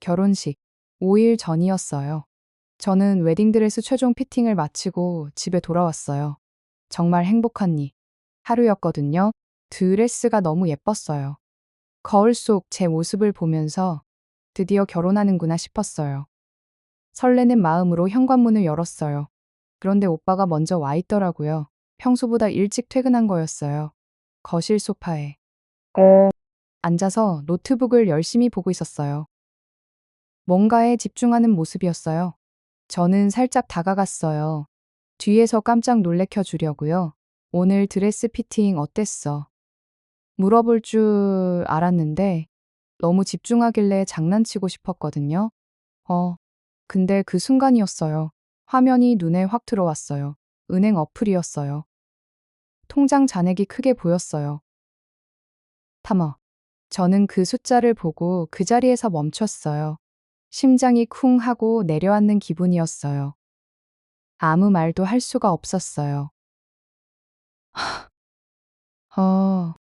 결혼식 5일 전이었어요. 저는 웨딩드레스 최종 피팅을 마치고 집에 돌아왔어요. 정말 행복한 하루였거든요. 드레스가 너무 예뻤어요. 거울 속 제 모습을 보면서 드디어 결혼하는구나 싶었어요. 설레는 마음으로 현관문을 열었어요. 그런데 오빠가 먼저 와 있더라고요. 평소보다 일찍 퇴근한 거였어요. 거실 소파에 앉아서 노트북을 열심히 보고 있었어요. 뭔가에 집중하는 모습이었어요. 저는 살짝 다가갔어요. 뒤에서 깜짝 놀래켜 주려고요. 오늘 드레스 피팅 어땠어? 물어볼 줄 알았는데 너무 집중하길래 장난치고 싶었거든요. 근데 그 순간이었어요. 화면이 눈에 확 들어왔어요. 은행 어플이었어요. 통장 잔액이 크게 보였어요. 타머. 저는 그 숫자를 보고 그 자리에서 멈췄어요. 심장이 쿵 하고 내려앉는 기분이었어요. 아무 말도 할 수가 없었어요. 어,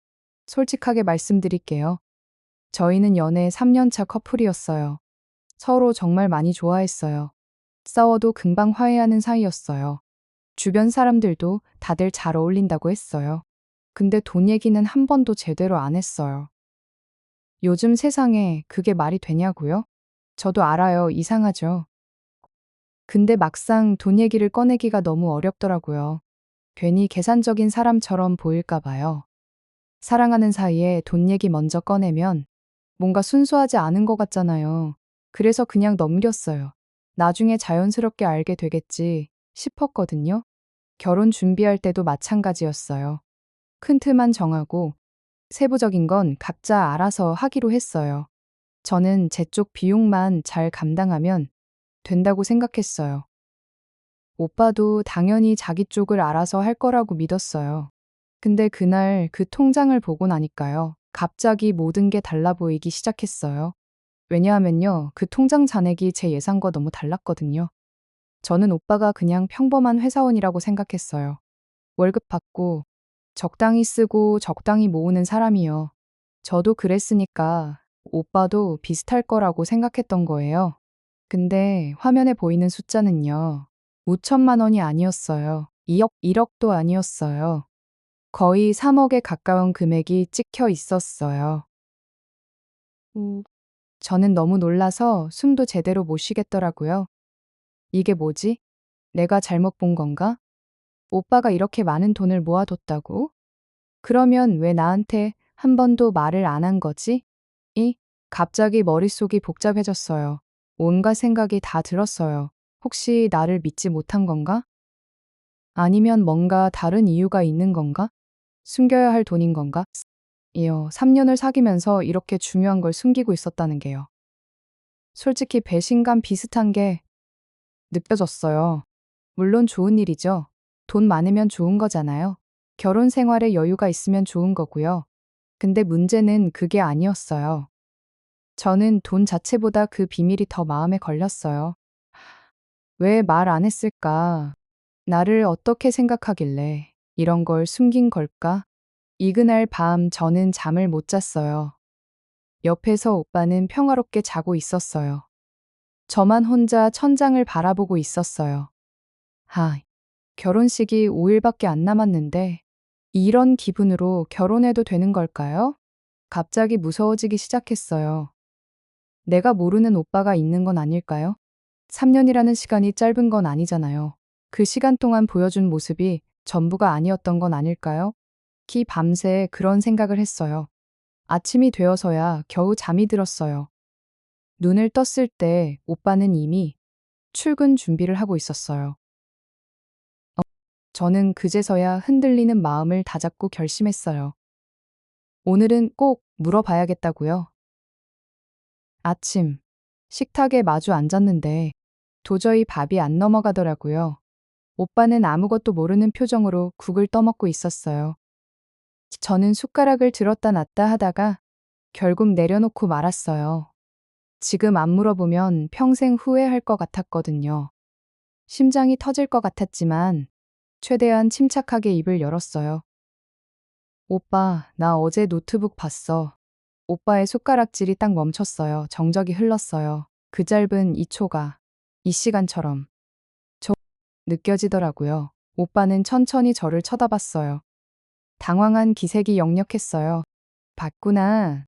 솔직하게 말씀드릴게요. 저희는 연애 3년 차 커플이었어요. 서로 정말 많이 좋아했어요. 싸워도 금방 화해하는 사이였어요. 주변 사람들도 다들 잘 어울린다고 했어요. 근데 돈 얘기는 한 번도 제대로 안 했어요. 요즘 세상에 그게 말이 되냐고요? 저도 알아요. 이상하죠. 근데 막상 돈 얘기를 꺼내기가 너무 어렵더라고요. 괜히 계산적인 사람처럼 보일까 봐요. 사랑하는 사이에 돈 얘기 먼저 꺼내면 뭔가 순수하지 않은 것 같잖아요. 그래서 그냥 넘겼어요. 나중에 자연스럽게 알게 되겠지 싶었거든요. 결혼 준비할 때도 마찬가지였어요. 큰 틀만 정하고 세부적인 건 각자 알아서 하기로 했어요. 저는 제 쪽 비용만 잘 감당하면 된다고 생각했어요. 오빠도 당연히 자기 쪽을 알아서 할 거라고 믿었어요. 근데 그날 그 통장을 보고 나니까요. 갑자기 모든 게 달라 보이기 시작했어요. 왜냐하면요. 그 통장 잔액이 제 예상과 너무 달랐거든요. 저는 오빠가 그냥 평범한 회사원이라고 생각했어요. 월급 받고 적당히 쓰고 적당히 모으는 사람이요. 저도 그랬으니까 오빠도 비슷할 거라고 생각했던 거예요. 근데 화면에 보이는 숫자는요. 5천만 원이 아니었어요. 2억, 1억도 아니었어요. 거의 3억에 가까운 금액이 찍혀 있었어요. 저는 너무 놀라서 숨도 제대로 못 쉬겠더라고요. 이게 뭐지? 내가 잘못 본 건가? 오빠가 이렇게 많은 돈을 모아뒀다고? 그러면 왜 나한테 한 번도 말을 안 한 거지? 갑자기 머릿속이 복잡해졌어요. 온갖 생각이 다 들었어요. 혹시 나를 믿지 못한 건가? 아니면 뭔가 다른 이유가 있는 건가? 숨겨야 할 돈인 건가? 3년을 사귀면서 이렇게 중요한 걸 숨기고 있었다는 게요. 솔직히 배신감 비슷한 게 느껴졌어요. 물론 좋은 일이죠. 돈 많으면 좋은 거잖아요. 결혼 생활에 여유가 있으면 좋은 거고요. 근데 문제는 그게 아니었어요. 저는 돈 자체보다 그 비밀이 더 마음에 걸렸어요. 왜 말 안 했을까? 나를 어떻게 생각하길래 이런 걸 숨긴 걸까? 이그날 밤 저는 잠을 못 잤어요. 옆에서 오빠는 평화롭게 자고 있었어요. 저만 혼자 천장을 바라보고 있었어요. 결혼식이 5일밖에 안 남았는데 이런 기분으로 결혼해도 되는 걸까요? 갑자기 무서워지기 시작했어요. 내가 모르는 오빠가 있는 건 아닐까요? 3년이라는 시간이 짧은 건 아니잖아요. 그 시간 동안 보여준 모습이 전부가 아니었던 건 아닐까요? 밤새 그런 생각을 했어요. 아침이 되어서야 겨우 잠이 들었어요. 눈을 떴을 때 오빠는 이미 출근 준비를 하고 있었어요. 저는 그제서야 흔들리는 마음을 다잡고 결심했어요. 오늘은 꼭 물어봐야겠다고요. 아침, 식탁에 마주 앉았는데 도저히 밥이 안 넘어가더라고요. 오빠는 아무것도 모르는 표정으로 국을 떠먹고 있었어요. 저는 숟가락을 들었다 놨다 하다가 결국 내려놓고 말았어요. 지금 안 물어보면 평생 후회할 것 같았거든요. 심장이 터질 것 같았지만 최대한 침착하게 입을 열었어요. 오빠, 나 어제 노트북 봤어. 오빠의 숟가락질이 딱 멈췄어요. 정적이 흘렀어요. 그 짧은 2초가 이 시간처럼 느껴지더라고요. 오빠는 천천히 저를 쳐다봤어요. 당황한 기색이 역력했어요. 봤구나.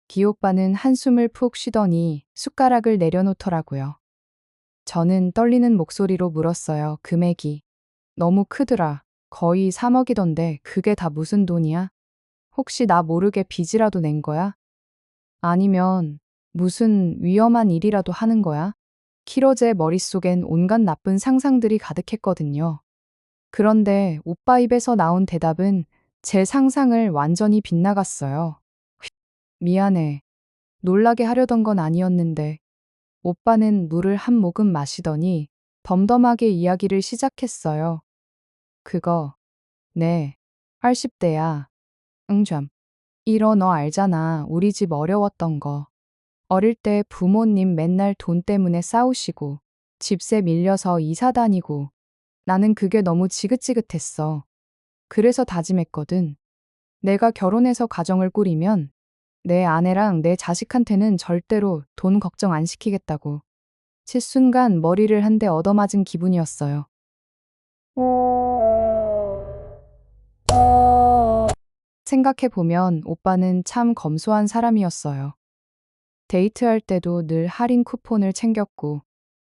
기오빠는 한숨을 푹 쉬더니 숟가락을 내려놓더라고요. 저는 떨리는 목소리로 물었어요. 금액이 너무 크더라. 거의 3억이던데 그게 다 무슨 돈이야? 혹시 나 모르게 빚이라도 낸 거야? 아니면 무슨 위험한 일이라도 하는 거야? 키로제 머릿속엔 온갖 나쁜 상상들이 가득했거든요. 그런데 오빠 입에서 나온 대답은 제 상상을 완전히 빗나갔어요. 미안해. 놀라게 하려던 건 아니었는데. 오빠는 물을 한 모금 마시더니 덤덤하게 이야기를 시작했어요. 그거, 네, 80대야. 응잠. 이러 너 알잖아. 우리 집 어려웠던 거. 어릴 때 부모님 맨날 돈 때문에 싸우시고, 집세 밀려서 이사 다니고, 나는 그게 너무 지긋지긋했어. 그래서 다짐했거든. 내가 결혼해서 가정을 꾸리면 내 아내랑 내 자식한테는 절대로 돈 걱정 안 시키겠다고. 실순간 머리를 한 대 얻어맞은 기분이었어요. 생각해보면 오빠는 참 검소한 사람이었어요. 데이트할 때도 늘 할인 쿠폰을 챙겼고,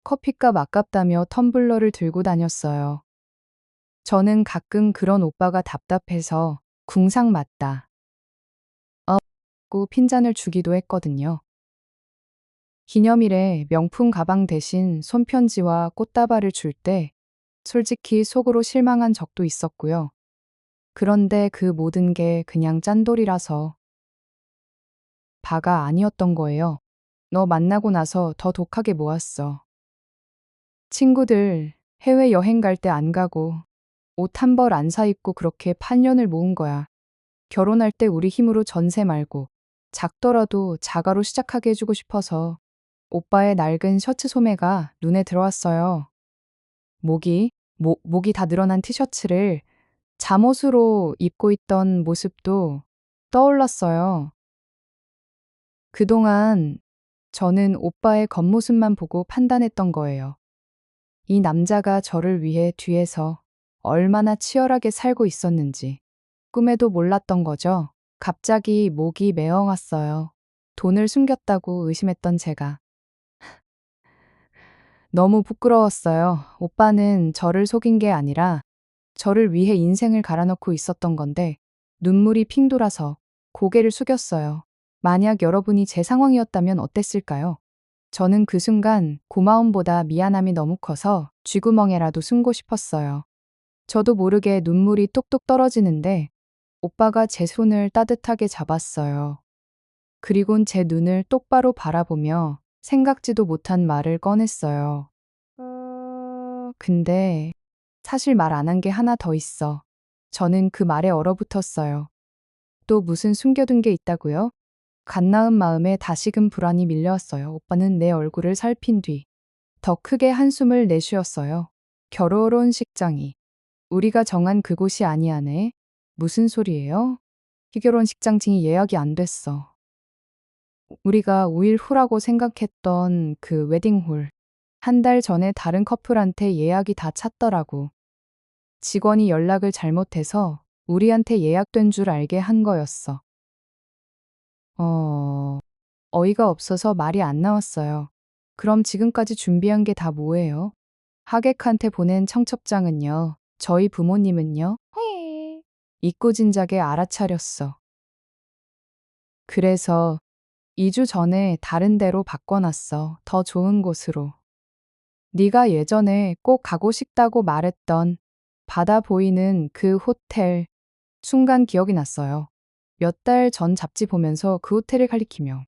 커피값 아깝다며 텀블러를 들고 다녔어요. 저는 가끔 그런 오빠가 답답해서 궁상 맞다. 고 핀잔을 주기도 했거든요. 기념일에 명품 가방 대신 손편지와 꽃다발을 줄 때 솔직히 속으로 실망한 적도 있었고요. 그런데 그 모든 게 그냥 짠돌이라서 바가 아니었던 거예요. 너 만나고 나서 더 독하게 모았어. 친구들 해외여행 갈 때 안 가고 옷 한 벌 안 사 입고 그렇게 8년을 모은 거야. 결혼할 때 우리 힘으로 전세 말고 작더라도 자가로 시작하게 해주고 싶어서 오빠의 낡은 셔츠 소매가 눈에 들어왔어요. 목이 다 늘어난 티셔츠를 잠옷으로 입고 있던 모습도 떠올랐어요. 그동안 저는 오빠의 겉모습만 보고 판단했던 거예요. 이 남자가 저를 위해 뒤에서 얼마나 치열하게 살고 있었는지 꿈에도 몰랐던 거죠. 갑자기 목이 메어왔어요. 돈을 숨겼다고 의심했던 제가. 너무 부끄러웠어요. 오빠는 저를 속인 게 아니라 저를 위해 인생을 갈아넣고 있었던 건데 눈물이 핑 돌아서 고개를 숙였어요. 만약 여러분이 제 상황이었다면 어땠을까요? 저는 그 순간 고마움보다 미안함이 너무 커서 쥐구멍에라도 숨고 싶었어요. 저도 모르게 눈물이 뚝뚝 떨어지는데 오빠가 제 손을 따뜻하게 잡았어요. 그리곤 제 눈을 똑바로 바라보며 생각지도 못한 말을 꺼냈어요. 근데 사실 말 안 한 게 하나 더 있어. 저는 그 말에 얼어붙었어요. 또 무슨 숨겨둔 게 있다고요? 갓 나은 마음에 다시금 불안이 밀려왔어요. 오빠는 내 얼굴을 살핀 뒤 더 크게 한숨을 내쉬었어요. 결혼식장이 우리가 정한 그곳이 아니하네. 무슨 소리예요? 희결혼식장증이 예약이 안 됐어. 우리가 5일 후라고 생각했던 그 웨딩홀. 한 달 전에 다른 커플한테 예약이 다 찼더라고. 직원이 연락을 잘못해서 우리한테 예약된 줄 알게 한 거였어. 어이가 없어서 말이 안 나왔어요. 그럼 지금까지 준비한 게 다 뭐예요? 하객한테 보낸 청첩장은요? 저희 부모님은요? 잊고 진작에 알아차렸어. 그래서 2주 전에 다른 데로 바꿔놨어. 더 좋은 곳으로. 네가 예전에 꼭 가고 싶다고 말했던 바다 보이는 그 호텔. 순간 기억이 났어요. 몇 달 전 잡지 보면서 그 호텔을 가리키며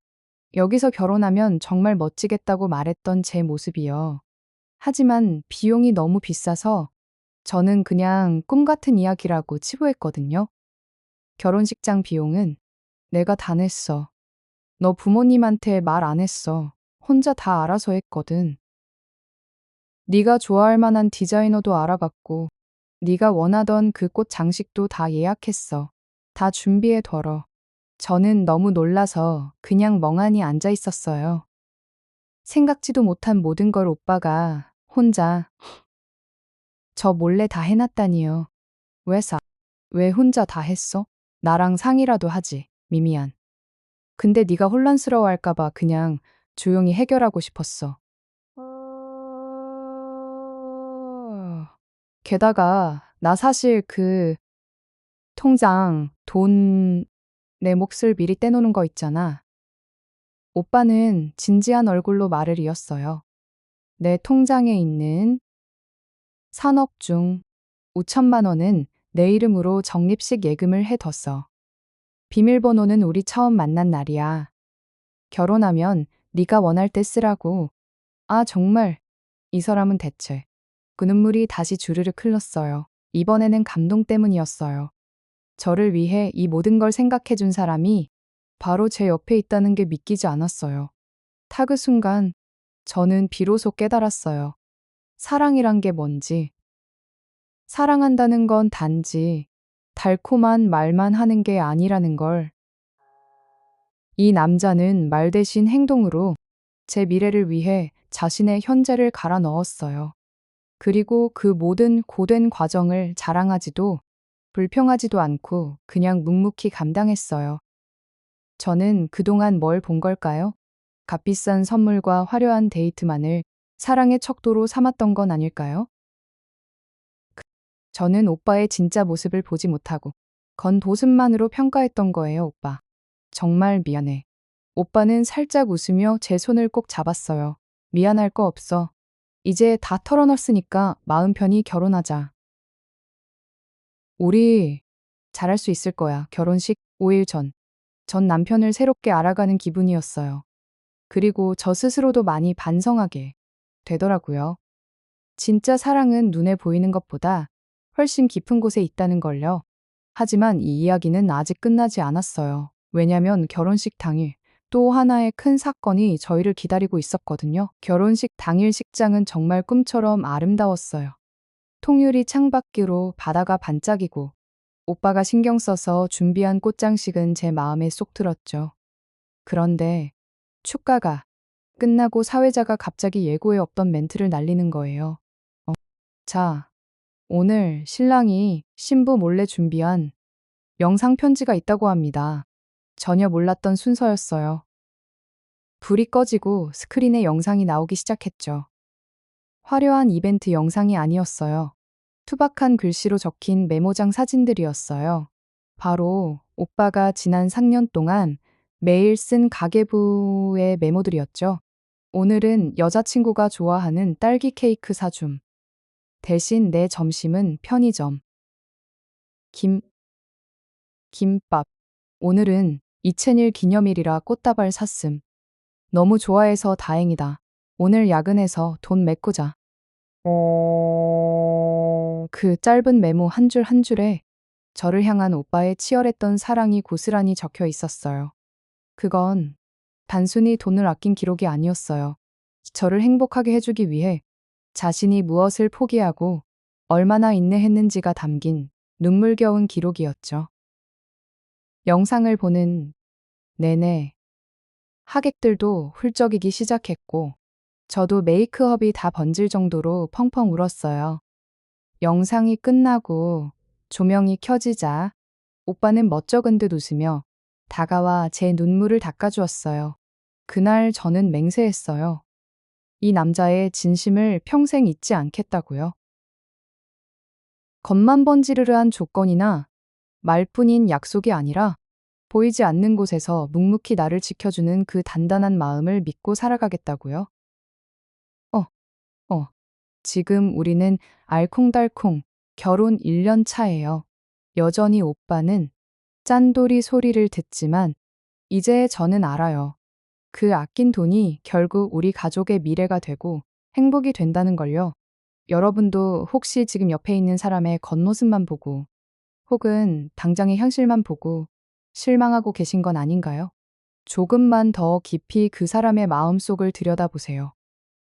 여기서 결혼하면 정말 멋지겠다고 말했던 제 모습이요. 하지만 비용이 너무 비싸서 저는 그냥 꿈 같은 이야기라고 치부했거든요. 결혼식장 비용은 내가 다 냈어. 너 부모님한테 말 안 했어. 혼자 다 알아서 했거든. 네가 좋아할 만한 디자이너도 알아봤고 네가 원하던 그 꽃 장식도 다 예약했어. 다 준비해둬러. 저는 너무 놀라서 그냥 멍하니 앉아 있었어요. 생각지도 못한 모든 걸 오빠가 혼자 저 몰래 다 해놨다니요. 왜 혼자 다 했어? 나랑 상의라도 하지, 미미안. 근데 네가 혼란스러워할까 봐 그냥 조용히 해결하고 싶었어. 게다가 나 사실 그 통장 돈 내 몫을 미리 떼놓는 거 있잖아. 오빠는 진지한 얼굴로 말을 이었어요. 내 통장에 있는 3억 중 5천만 원은 내 이름으로 적립식 예금을 해뒀어. 비밀번호는 우리 처음 만난 날이야. 결혼하면 네가 원할 때 쓰라고. 아, 정말 이 사람은 대체. 그 눈물이 다시 주르륵 흘렀어요. 이번에는 감동 때문이었어요. 저를 위해 이 모든 걸 생각해준 사람이 바로 제 옆에 있다는 게 믿기지 않았어요. 그 순간 저는 비로소 깨달았어요. 사랑이란 게 뭔지. 사랑한다는 건 단지 달콤한 말만 하는 게 아니라는 걸. 이 남자는 말 대신 행동으로 제 미래를 위해 자신의 현재를 갈아 넣었어요. 그리고 그 모든 고된 과정을 자랑하지도 불평하지도 않고 그냥 묵묵히 감당했어요. 저는 그동안 뭘 본 걸까요? 값비싼 선물과 화려한 데이트만을 사랑의 척도로 삼았던 건 아닐까요? 저는 오빠의 진짜 모습을 보지 못하고 겉모습만으로 평가했던 거예요, 오빠. 정말 미안해. 오빠는 살짝 웃으며 제 손을 꼭 잡았어요. 미안할 거 없어. 이제 다 털어놨으니까 마음 편히 결혼하자. 우리 잘할 수 있을 거야. 결혼식 5일 전. 전 남편을 새롭게 알아가는 기분이었어요. 그리고 저 스스로도 많이 반성하게 되더라고요. 진짜 사랑은 눈에 보이는 것보다 훨씬 깊은 곳에 있다는 걸요. 하지만 이 이야기는 아직 끝나지 않았어요. 왜냐면 결혼식 당일 또 하나의 큰 사건이 저희를 기다리고 있었거든요. 결혼식 당일 식장은 정말 꿈처럼 아름다웠어요. 통유리 창밖으로 바다가 반짝이고 오빠가 신경 써서 준비한 꽃장식은 제 마음에 쏙 들었죠. 그런데 축가가 끝나고 사회자가 갑자기 예고에 없던 멘트를 날리는 거예요. 자, 오늘 신랑이 신부 몰래 준비한 영상 편지가 있다고 합니다. 전혀 몰랐던 순서였어요. 불이 꺼지고 스크린에 영상이 나오기 시작했죠. 화려한 이벤트 영상이 아니었어요. 투박한 글씨로 적힌 메모장 사진들이었어요. 바로 오빠가 지난 3년 동안 매일 쓴 가계부의 메모들이었죠. 오늘은 여자친구가 좋아하는 딸기 케이크 사줌. 대신 내 점심은 편의점. 김밥. 오늘은 이채일 기념일이라 꽃다발 샀음. 너무 좋아해서 다행이다. 오늘 야근해서 돈 메꾸자. 그 짧은 메모 한 줄 한 줄에 저를 향한 오빠의 치열했던 사랑이 고스란히 적혀 있었어요. 그건 단순히 돈을 아낀 기록이 아니었어요. 저를 행복하게 해주기 위해 자신이 무엇을 포기하고 얼마나 인내했는지가 담긴 눈물겨운 기록이었죠. 영상을 보는 내내 하객들도 훌쩍이기 시작했고 저도 메이크업이 다 번질 정도로 펑펑 울었어요. 영상이 끝나고 조명이 켜지자 오빠는 멋쩍은 듯 웃으며 다가와 제 눈물을 닦아주었어요. 그날 저는 맹세했어요. 이 남자의 진심을 평생 잊지 않겠다고요. 겉만 번지르르한 조건이나 말뿐인 약속이 아니라 보이지 않는 곳에서 묵묵히 나를 지켜주는 그 단단한 마음을 믿고 살아가겠다고요. 어, 지금 우리는 알콩달콩 결혼 1년 차예요. 여전히 오빠는 짠돌이 소리를 듣지만 이제 저는 알아요. 그 아낀 돈이 결국 우리 가족의 미래가 되고 행복이 된다는 걸요. 여러분도 혹시 지금 옆에 있는 사람의 겉모습만 보고 혹은 당장의 현실만 보고 실망하고 계신 건 아닌가요? 조금만 더 깊이 그 사람의 마음속을 들여다보세요.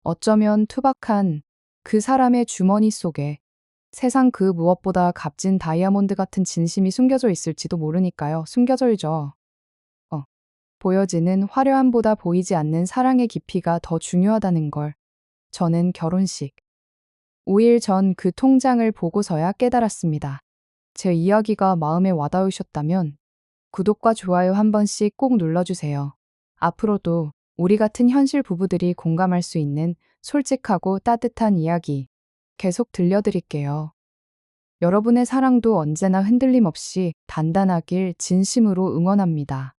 어쩌면 투박한 그 사람의 주머니 속에 세상 그 무엇보다 값진 다이아몬드 같은 진심이 숨겨져 있을지도 모르니까요. 숨겨져있죠. 보여지는 화려함보다 보이지 않는 사랑의 깊이가 더 중요하다는 걸 저는 결혼식 5일 전 그 통장을 보고서야 깨달았습니다. 제 이야기가 마음에 와닿으셨다면 구독과 좋아요 한 번씩 꼭 눌러주세요. 앞으로도 우리 같은 현실 부부들이 공감할 수 있는 솔직하고 따뜻한 이야기 계속 들려드릴게요. 여러분의 사랑도 언제나 흔들림 없이 단단하길 진심으로 응원합니다.